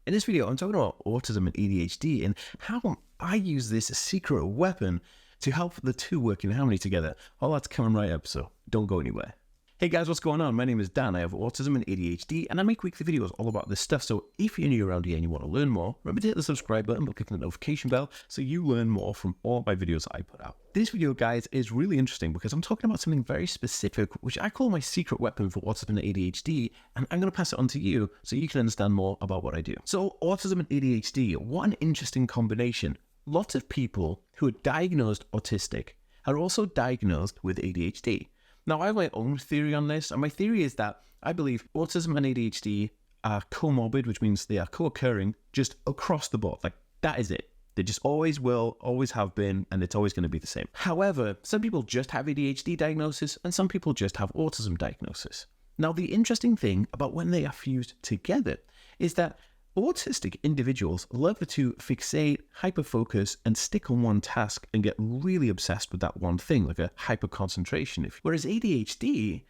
In this video, I'm talking about autism and ADHD and how I use this secret weapon to help the two work in harmony together. All that's coming right up, so don't go anywhere. Hey guys, what's going on? My name is Dan. I have autism and ADHD, and I make weekly videos all about this stuff. So if you're new around here and you want to learn more, remember to hit the subscribe button by clicking the notification bell so you learn more from all my videos I put out. This video, guys, is really interesting because I'm talking about something very specific, which I call my secret weapon for autism and ADHD, and I'm going to pass it on to you so you can understand more about what I do. So autism and ADHD, one interesting combination. Lots of people who are diagnosed autistic are also diagnosed with ADHD. Now, I have my own theory on this, and my theory is that I believe autism and ADHD are comorbid, which means they are co-occurring just across the board. Like, that is it. They just always will, always have been, and it's always going to be the same. However, some people just have ADHD diagnosis, and some people just have autism diagnosis. Now, the interesting thing about when they are fused together is that autistic individuals love to fixate, hyperfocus, and stick on one task and get really obsessed with that one thing, like a hyper-concentration. Whereas ADHD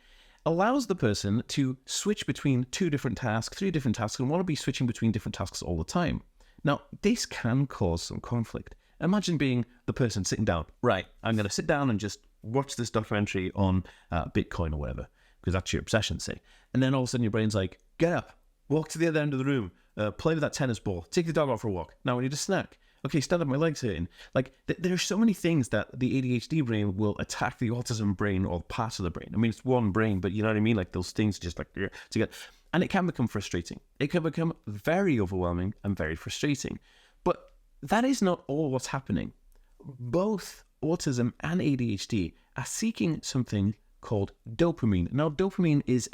allows the person to switch between two different tasks, three different tasks, and want to be switching between different tasks all the time. Now, this can cause some conflict. Imagine being the person sitting down. Right, I'm going to sit down and just watch this documentary on Bitcoin or whatever, because that's your obsession, say. And then all of a sudden your brain's like, get up, walk to the other end of the room, play with that tennis ball, take the dog out for a walk. Now I need a snack. Okay, stand up, my leg's hurting. Like, there are so many things that the ADHD brain will attack the autism brain or parts of the brain. I mean, it's one brain, but you know what I mean? Like, those things just like, together. And it can become frustrating. It can become very overwhelming and very frustrating. But that is not all what's happening. Both autism and ADHD are seeking something called dopamine. Now, dopamine is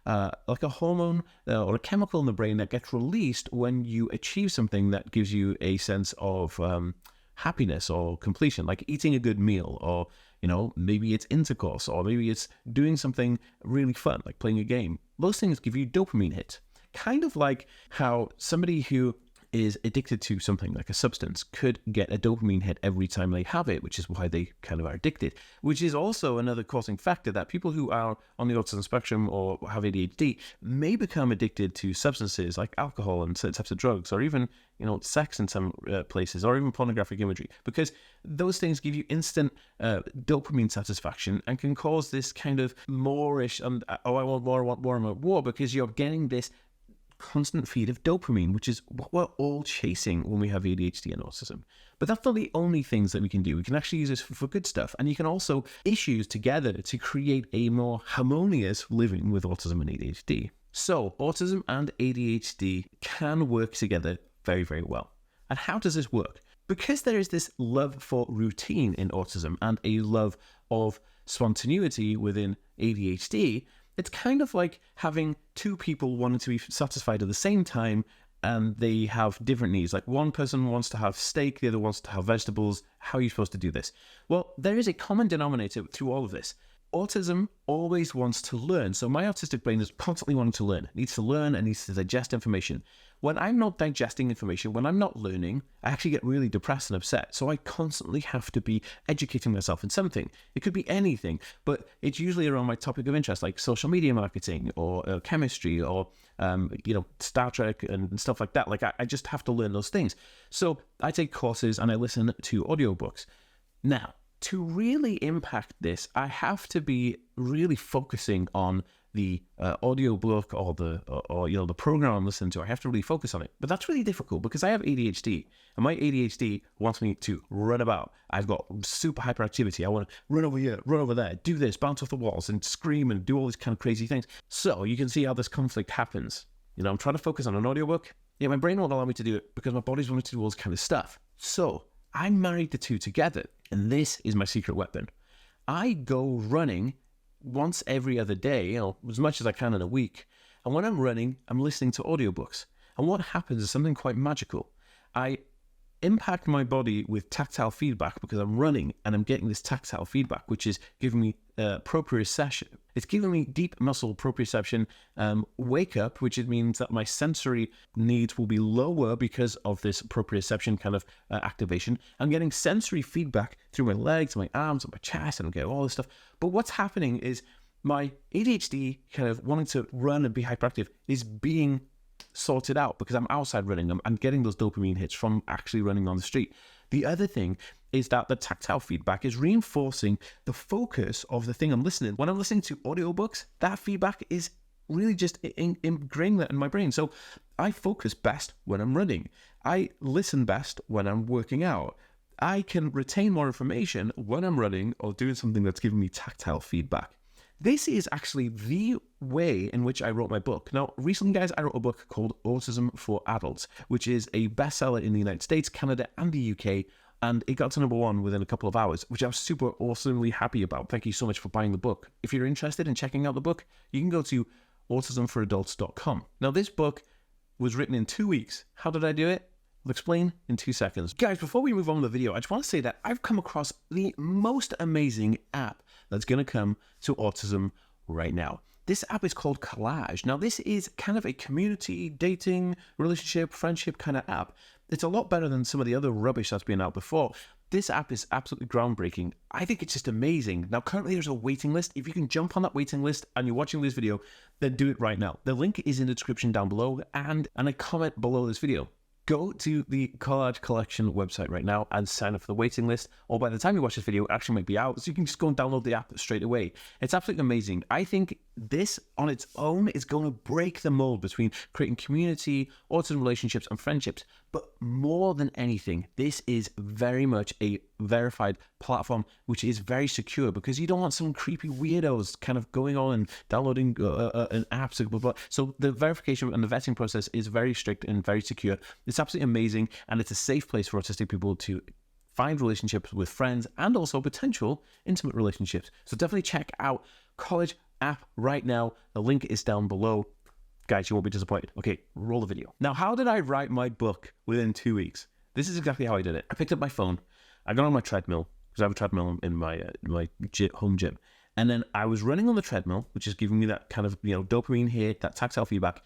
like a hormone or a chemical in the brain that gets released when you achieve something that gives you a sense of happiness or completion, like eating a good meal, or maybe it's intercourse, or maybe it's doing something really fun, like playing a game. Those things give you dopamine hits. Kind of like how somebody who is addicted to something like a substance could get a dopamine hit every time they have it, which is why they kind of are addicted, which is also another causing factor that people who are on the autism spectrum or have ADHD may become addicted to substances like alcohol and certain types of drugs, or even, sex in some places, or even pornographic imagery, because those things give you instant dopamine satisfaction and can cause this kind of more-ish, and I want more, because you're getting this constant feed of dopamine, which is what we're all chasing when we have ADHD and autism. But that's not the only things that we can do. We can actually use this for good stuff, and you can also issue together to create a more harmonious living with autism and ADHD. So autism and ADHD can work together very, very well. And how does this work? Because there is this love for routine in autism and a love of spontaneity within ADHD, it's kind of like having two people wanting to be satisfied at the same time, and they have different needs. Like, one person wants to have steak, the other wants to have vegetables. How are you supposed to do this? Well, there is a common denominator through all of this. Autism always wants to learn. So my autistic brain is constantly wanting to learn. It needs to learn and needs to digest information. When I'm not digesting information, when I'm not learning, I actually get really depressed and upset. So I constantly have to be educating myself in something. It could be anything, but it's usually around my topic of interest, like social media marketing or chemistry or, Star Trek and stuff like that. Like, I just have to learn those things. So I take courses and I listen to audiobooks. Now, to really impact this, I have to be really focusing on the audiobook or the program I'm listening to. I have to really focus on it. But that's really difficult because I have ADHD, and my ADHD wants me to run about. I've got super hyperactivity. I want to run over here, run over there, do this, bounce off the walls and scream and do all these kind of crazy things. So you can see how this conflict happens. I'm trying to focus on an audiobook. Yeah, my brain won't allow me to do it because my body's wanting to do all this kind of stuff. So I married the two together, and this is my secret weapon. I go running once every other day, as much as I can in a week. And when I'm running, I'm listening to audiobooks. And what happens is something quite magical. I impact my body with tactile feedback because I'm running and I'm getting this tactile feedback, which is giving me proprioception. It's giving me deep muscle proprioception, wake up, which means that my sensory needs will be lower because of this proprioception kind of activation. I'm getting sensory feedback through my legs, my arms, and my chest, and I'm getting all this stuff. But what's happening is my ADHD kind of wanting to run and be hyperactive is being sorted out because I'm outside running. I'm getting those dopamine hits from actually running on the street. The other thing is that the tactile feedback is reinforcing the focus of the thing I'm listening. When I'm listening to audiobooks, that feedback is really just ingrained in my brain. So I focus best when I'm running. I listen best when I'm working out. I can retain more information when I'm running or doing something that's giving me tactile feedback. This is actually the way in which I wrote my book. Now, recently, guys, I wrote a book called Autism for Adults, which is a bestseller in the United States, Canada, and the UK. And it got to #1 within a couple of hours, which I'm super awesomely happy about. Thank you so much for buying the book. If you're interested in checking out the book, you can go to autismforadults.com. Now, this book was written in 2 weeks. How did I do it? I'll explain in 2 seconds. Guys, before we move on with the video, I just want to say that I've come across the most amazing app that's going to come to autism right now. This app is called Collage. Now, this is kind of a community, dating, relationship, friendship kind of app. It's a lot better than some of the other rubbish that's been out before. This app is absolutely groundbreaking. I think it's just amazing. Now, currently there's a waiting list. If you can jump on that waiting list and you're watching this video, then do it right now. The link is in the description down below and a comment below this video. Go to the Collage Collection website right now and sign up for the waiting list. Or by the time you watch this video, it actually might be out. So you can just go and download the app straight away. It's absolutely amazing. I think this on its own is going to break the mold between creating community, autism relationships, and friendships. But more than anything, this is very much a verified platform, which is very secure because you don't want some creepy weirdos kind of going on and downloading an app. So the verification and the vetting process is very strict and very secure. It's absolutely amazing, and it's a safe place for autistic people to find relationships with friends and also potential intimate relationships. So definitely check out Collage App right now. The link is down below. Guys, you won't be disappointed. Okay, roll the video. Now, how did I write my book within 2 weeks? This is exactly how I did it. I picked up my phone. I got on my treadmill because I have a treadmill in my home gym. And then I was running on the treadmill, which is giving me that kind of, dopamine hit, that tactile feedback.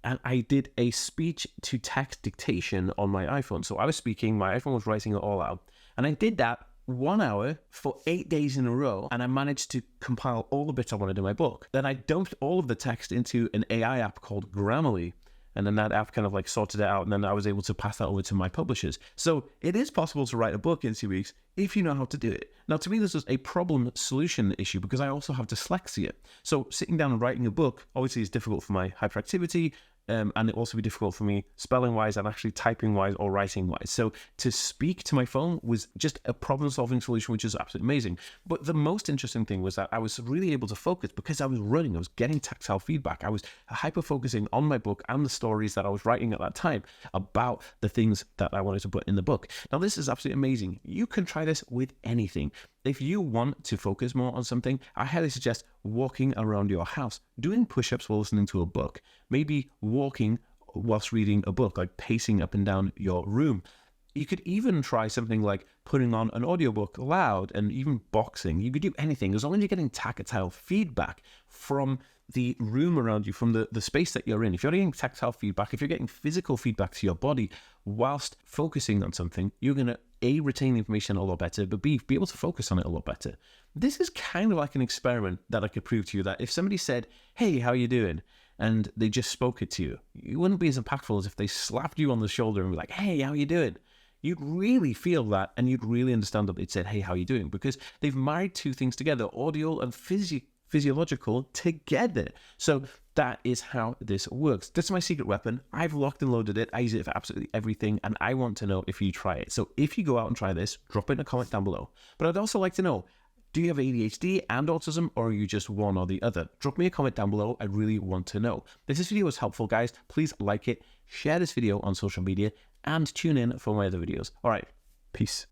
And I did a speech to text dictation on my iPhone. So I was speaking, my iPhone was writing it all out. And I did that 1 hour for 8 days in a row, and I managed to compile all the bits I wanted in my book. Then I dumped all of the text into an AI app called Grammarly, and then that app kind of like sorted it out, and then I was able to pass that over to my publishers. So it is possible to write a book in 2 weeks if you know how to do it. Now, to me, this is a problem-solution issue because I also have dyslexia. So sitting down and writing a book obviously is difficult for my hyperactivity, and it also be difficult for me spelling-wise and actually typing-wise or writing-wise. So to speak to my phone was just a problem-solving solution, which is absolutely amazing. But the most interesting thing was that I was really able to focus because I was running. I was getting tactile feedback. I was hyper-focusing on my book and the stories that I was writing at that time about the things that I wanted to put in the book. Now, this is absolutely amazing. You can try this with anything. If you want to focus more on something, I highly suggest walking around your house, doing push-ups while listening to a book, maybe walking whilst reading a book, like pacing up and down your room. You could even try something like putting on an audiobook loud and even boxing. You could do anything as long as you're getting tactile feedback from the room around you, from the space that you're in. If you're getting tactile feedback, if you're getting physical feedback to your body whilst focusing on something, you're going to A, retain information a lot better, but B, be able to focus on it a lot better. This is kind of like an experiment that I could prove to you that if somebody said, "Hey, how you doing?" and they just spoke it to you, it wouldn't be as impactful as if they slapped you on the shoulder and were like, "Hey, how you doing?" You'd really feel that, and you'd really understand that they said, "Hey, how you doing?" because they've married two things together, audio and physiological together. So that is how this works. This is my secret weapon. I've locked and loaded it. I use it for absolutely everything, and I want to know if you try it. So if you go out and try this, drop it in a comment down below. But I'd also like to know, do you have ADHD and autism, or are you just one or the other? Drop me a comment down below. I really want to know. If this video was helpful, guys, please like it, share this video on social media, and tune in for my other videos. All right, peace.